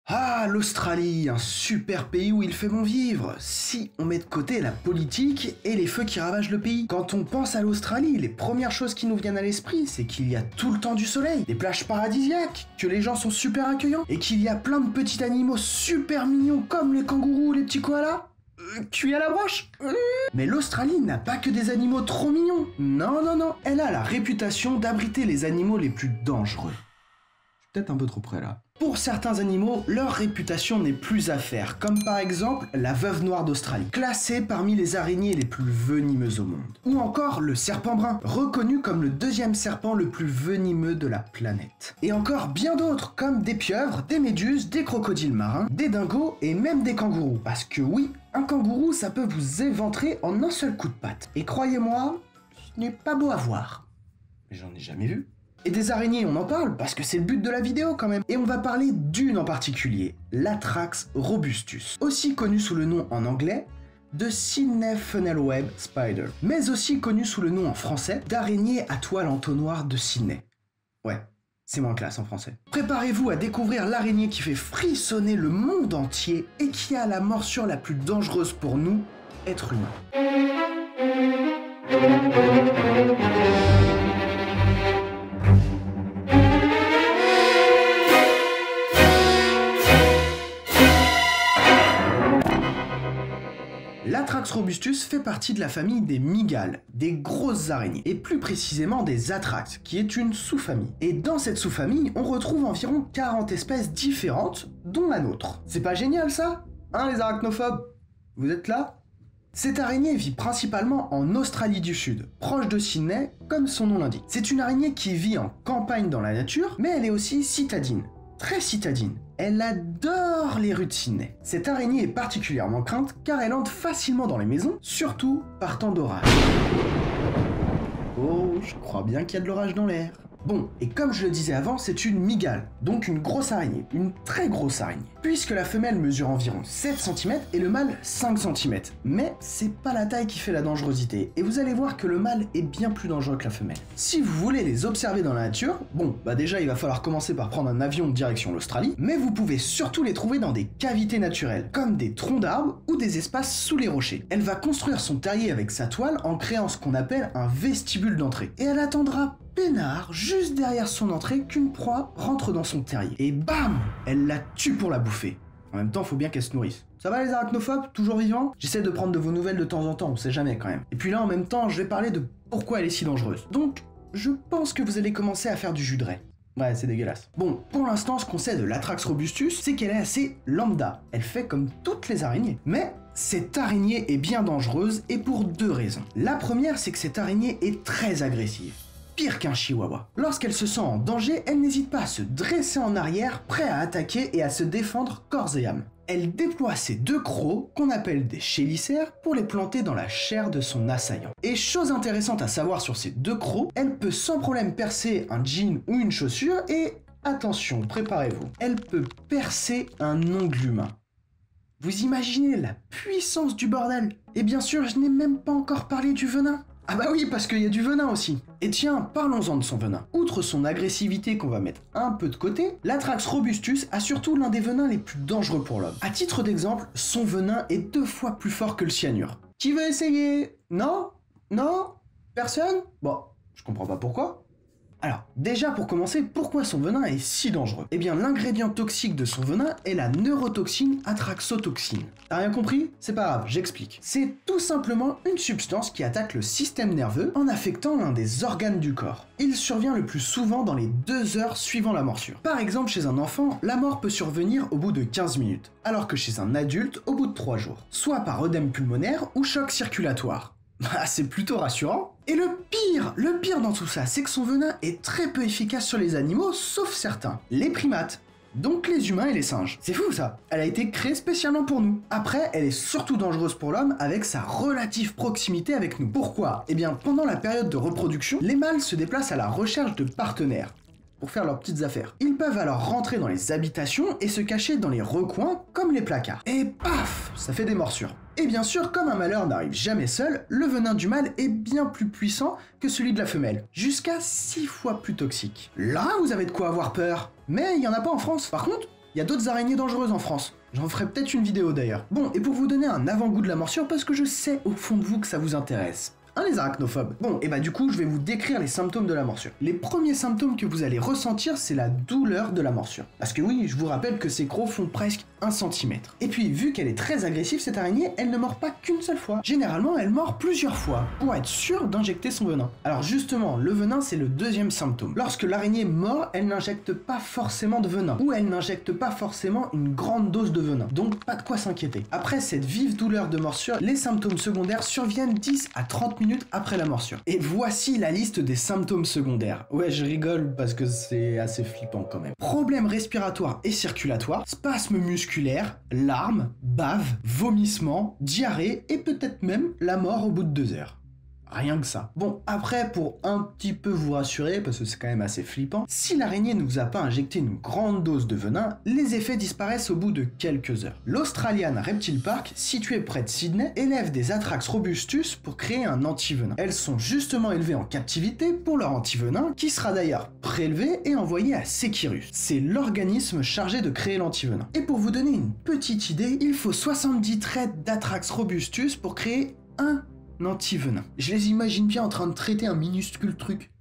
Ah, l'Australie, un super pays où il fait bon vivre, si on met de côté la politique et les feux qui ravagent le pays. Quand on pense à l'Australie, les premières choses qui nous viennent à l'esprit, c'est qu'il y a tout le temps du soleil, des plages paradisiaques, que les gens sont super accueillants, et qu'il y a plein de petits animaux super mignons comme les kangourous ou les petits koalas. Cuit à la broche. Mais l'Australie n'a pas que des animaux trop mignons. Non, non, non, elle a la réputation d'abriter les animaux les plus dangereux. Je suis peut-être un peu trop près là. Pour certains animaux, leur réputation n'est plus à faire, comme par exemple la veuve noire d'Australie, classée parmi les araignées les plus venimeuses au monde. Ou encore le serpent brun, reconnu comme le deuxième serpent le plus venimeux de la planète. Et encore bien d'autres, comme des pieuvres, des méduses, des crocodiles marins, des dingos et même des kangourous. Parce que oui, un kangourou ça peut vous éventrer en un seul coup de patte. Et croyez-moi, ce n'est pas beau à voir. Mais j'en ai jamais vu. Et des araignées, on en parle parce que c'est le but de la vidéo quand même. Et on va parler d'une en particulier, l'Atrax robustus, aussi connue sous le nom en anglais de Sydney Funnel Web Spider, mais aussi connue sous le nom en français d'araignée à toile entonnoir de Sydney. Ouais, c'est moins classe en français. Préparez-vous à découvrir l'araignée qui fait frissonner le monde entier et qui a la morsure la plus dangereuse pour nous, êtres humains. L'Atrax robustus fait partie de la famille des mygales, des grosses araignées, et plus précisément des atrax, qui est une sous-famille. Et dans cette sous-famille, on retrouve environ 40 espèces différentes, dont la nôtre. C'est pas génial ça? Hein les arachnophobes? Vous êtes là? Cette araignée vit principalement en Australie du Sud, proche de Sydney, comme son nom l'indique. C'est une araignée qui vit en campagne dans la nature, mais elle est aussi citadine. Très citadine. Elle adore les rues de Sydney. Cette araignée est particulièrement crainte car elle entre facilement dans les maisons, surtout par temps d'orage. Oh, je crois bien qu'il y a de l'orage dans l'air. Bon, et comme je le disais avant, c'est une mygale, donc une grosse araignée, une très grosse araignée. Puisque la femelle mesure environ 7 cm et le mâle 5 cm. Mais c'est pas la taille qui fait la dangerosité, et vous allez voir que le mâle est bien plus dangereux que la femelle. Si vous voulez les observer dans la nature, bon, bah déjà il va falloir commencer par prendre un avion direction l'Australie, mais vous pouvez surtout les trouver dans des cavités naturelles, comme des troncs d'arbres ou des espaces sous les rochers. Elle va construire son terrier avec sa toile en créant ce qu'on appelle un vestibule d'entrée, et elle attendra peinard juste derrière son entrée qu'une proie rentre dans son terrier. Et bam, elle la tue pour la bouffer. En même temps, faut bien qu'elle se nourrisse. Ça va les arachnophobes? Toujours vivants? J'essaie de prendre de vos nouvelles de temps en temps, on sait jamais quand même. Et puis là, en même temps, je vais parler de pourquoi elle est si dangereuse. Donc, je pense que vous allez commencer à faire du jus de raie. Ouais, c'est dégueulasse. Bon, pour l'instant, ce qu'on sait de l'Atrax robustus, c'est qu'elle est assez lambda. Elle fait comme toutes les araignées. Mais cette araignée est bien dangereuse et pour deux raisons. La première, c'est que cette araignée est très agressive. Pire qu'un chihuahua. Lorsqu'elle se sent en danger, elle n'hésite pas à se dresser en arrière, prêt à attaquer et à se défendre corps et âme. Elle déploie ses deux crocs, qu'on appelle des chélicères, pour les planter dans la chair de son assaillant. Et chose intéressante à savoir sur ces deux crocs, elle peut sans problème percer un jean ou une chaussure et, attention, préparez-vous, elle peut percer un ongle humain. Vous imaginez la puissance du bordel? Et bien sûr, je n'ai même pas encore parlé du venin. Ah bah oui, parce qu'il y a du venin aussi. Et tiens, parlons-en de son venin. Outre son agressivité qu'on va mettre un peu de côté, l'Atrax robustus a surtout l'un des venins les plus dangereux pour l'homme. À titre d'exemple, son venin est 2 fois plus fort que le cyanure. Qui veut essayer? Non? Non? Personne? Bon, je comprends pas pourquoi. Alors, déjà pour commencer, pourquoi son venin est si dangereux? Eh bien, l'ingrédient toxique de son venin est la neurotoxine atraxotoxine. T'as rien compris? C'est pas grave, j'explique. C'est tout simplement une substance qui attaque le système nerveux en affectant l'un des organes du corps. Il survient le plus souvent dans les 2 heures suivant la morsure. Par exemple, chez un enfant, la mort peut survenir au bout de 15 minutes, alors que chez un adulte, au bout de 3 jours. Soit par œdème pulmonaire ou choc circulatoire. Ah, c'est plutôt rassurant. Et le pire dans tout ça, c'est que son venin est très peu efficace sur les animaux, sauf certains. Les primates, donc les humains et les singes. C'est fou ça. Elle a été créée spécialement pour nous. Après, elle est surtout dangereuse pour l'homme avec sa relative proximité avec nous. Pourquoi? Eh bien, pendant la période de reproduction, les mâles se déplacent à la recherche de partenaires pour faire leurs petites affaires. Ils peuvent alors rentrer dans les habitations et se cacher dans les recoins comme les placards. Et paf, ça fait des morsures. Et bien sûr, comme un malheur n'arrive jamais seul, le venin du mâle est bien plus puissant que celui de la femelle, jusqu'à 6 fois plus toxique. Là, vous avez de quoi avoir peur. Mais il n'y en a pas en France. Par contre, Il y a d'autres araignées dangereuses en France. J'en ferai peut-être une vidéo d'ailleurs. Bon, et pour vous donner un avant-goût de la morsure, parce que je sais au fond de vous que ça vous intéresse. Hein, les arachnophobes. Bon, et bah du coup, je vais vous décrire les symptômes de la morsure. Les premiers symptômes que vous allez ressentir, c'est la douleur de la morsure. Parce que oui, je vous rappelle que ces crocs font presque 1 cm. Et puis, vu qu'elle est très agressive, cette araignée, elle ne mord pas qu'une seule fois. Généralement, elle mord plusieurs fois, pour être sûre d'injecter son venin. Alors justement, le venin, c'est le deuxième symptôme. Lorsque l'araignée mord, elle n'injecte pas forcément de venin, ou elle n'injecte pas forcément une grande dose de venin. Donc, pas de quoi s'inquiéter. Après cette vive douleur de morsure, les symptômes secondaires surviennent 10 à 30 minutes après la morsure. Et voici la liste des symptômes secondaires. Ouais, je rigole parce que c'est assez flippant quand même. Problèmes respiratoires et circulatoires, spasmes musculaires, larmes, bave, vomissements, diarrhée et peut-être même la mort au bout de 2 heures. Rien que ça. Bon, après, pour un petit peu vous rassurer, parce que c'est quand même assez flippant, si l'araignée ne vous a pas injecté une grande dose de venin, les effets disparaissent au bout de quelques heures. L'Australian Reptile Park, situé près de Sydney, élève des Atrax robustus pour créer un antivenin. Elles sont justement élevées en captivité pour leur antivenin, qui sera d'ailleurs prélevé et envoyé à Seqirus. C'est l'organisme chargé de créer l'antivenin. Et pour vous donner une petite idée, il faut 70 traits d'Atrax robustus pour créer un antivenin. Je les imagine bien en train de traiter un minuscule truc.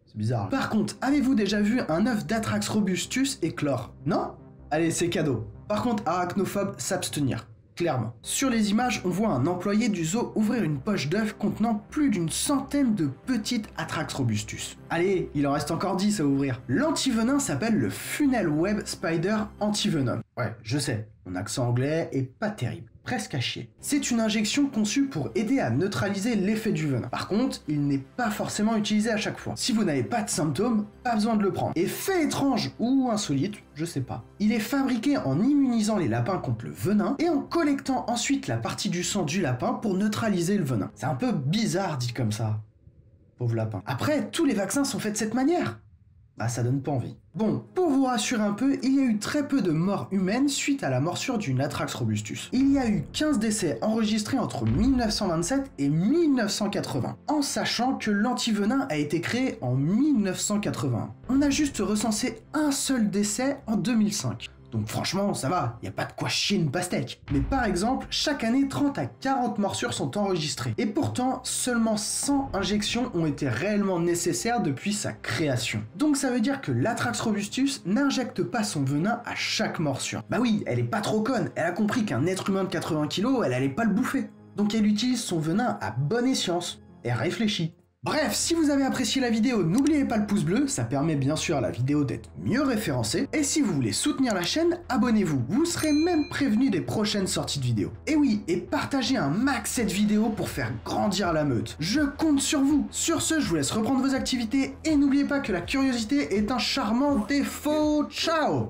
C'est bizarre. Par contre, avez-vous déjà vu un œuf d'Atrax robustus éclore? Non? Allez, c'est cadeau. Par contre, arachnophobe, s'abstenir. Clairement. Sur les images, on voit un employé du zoo ouvrir une poche d'œuf contenant plus d'une centaine de petites Atrax robustus. Allez, il en reste encore 10 à ouvrir. L'antivenin s'appelle le Funnel Web Spider Antivenom. Ouais, je sais, mon accent anglais est pas terrible. Presque à chier. C'est une injection conçue pour aider à neutraliser l'effet du venin. Par contre, il n'est pas forcément utilisé à chaque fois. Si vous n'avez pas de symptômes, pas besoin de le prendre. Et fait étrange ou insolite, je sais pas. Il est fabriqué en immunisant les lapins contre le venin et en collectant ensuite la partie du sang du lapin pour neutraliser le venin. C'est un peu bizarre dit comme ça. Pauvre lapin. Après, tous les vaccins sont faits de cette manière. Bah ça donne pas envie. Bon, pour vous rassurer un peu, il y a eu très peu de morts humaines suite à la morsure d'une Atrax robustus. Il y a eu 15 décès enregistrés entre 1927 et 1980, en sachant que l'antivenin a été créé en 1981. On a juste recensé un seul décès en 2005. Donc franchement, ça va, y a pas de quoi chier une pastèque. Mais par exemple, chaque année, 30 à 40 morsures sont enregistrées. Et pourtant, seulement 100 injections ont été réellement nécessaires depuis sa création. Donc ça veut dire que l'Atrax robustus n'injecte pas son venin à chaque morsure. Bah oui, elle est pas trop conne, elle a compris qu'un être humain de 80 kg, elle allait pas le bouffer. Donc elle utilise son venin à bon escient. Elle réfléchit. Bref, si vous avez apprécié la vidéo, n'oubliez pas le pouce bleu, ça permet bien sûr à la vidéo d'être mieux référencée. Et si vous voulez soutenir la chaîne, abonnez-vous, vous serez même prévenu des prochaines sorties de vidéos. Et oui, et partagez un max cette vidéo pour faire grandir la meute. Je compte sur vous. Sur ce, je vous laisse reprendre vos activités et n'oubliez pas que la curiosité est un charmant défaut. Ciao!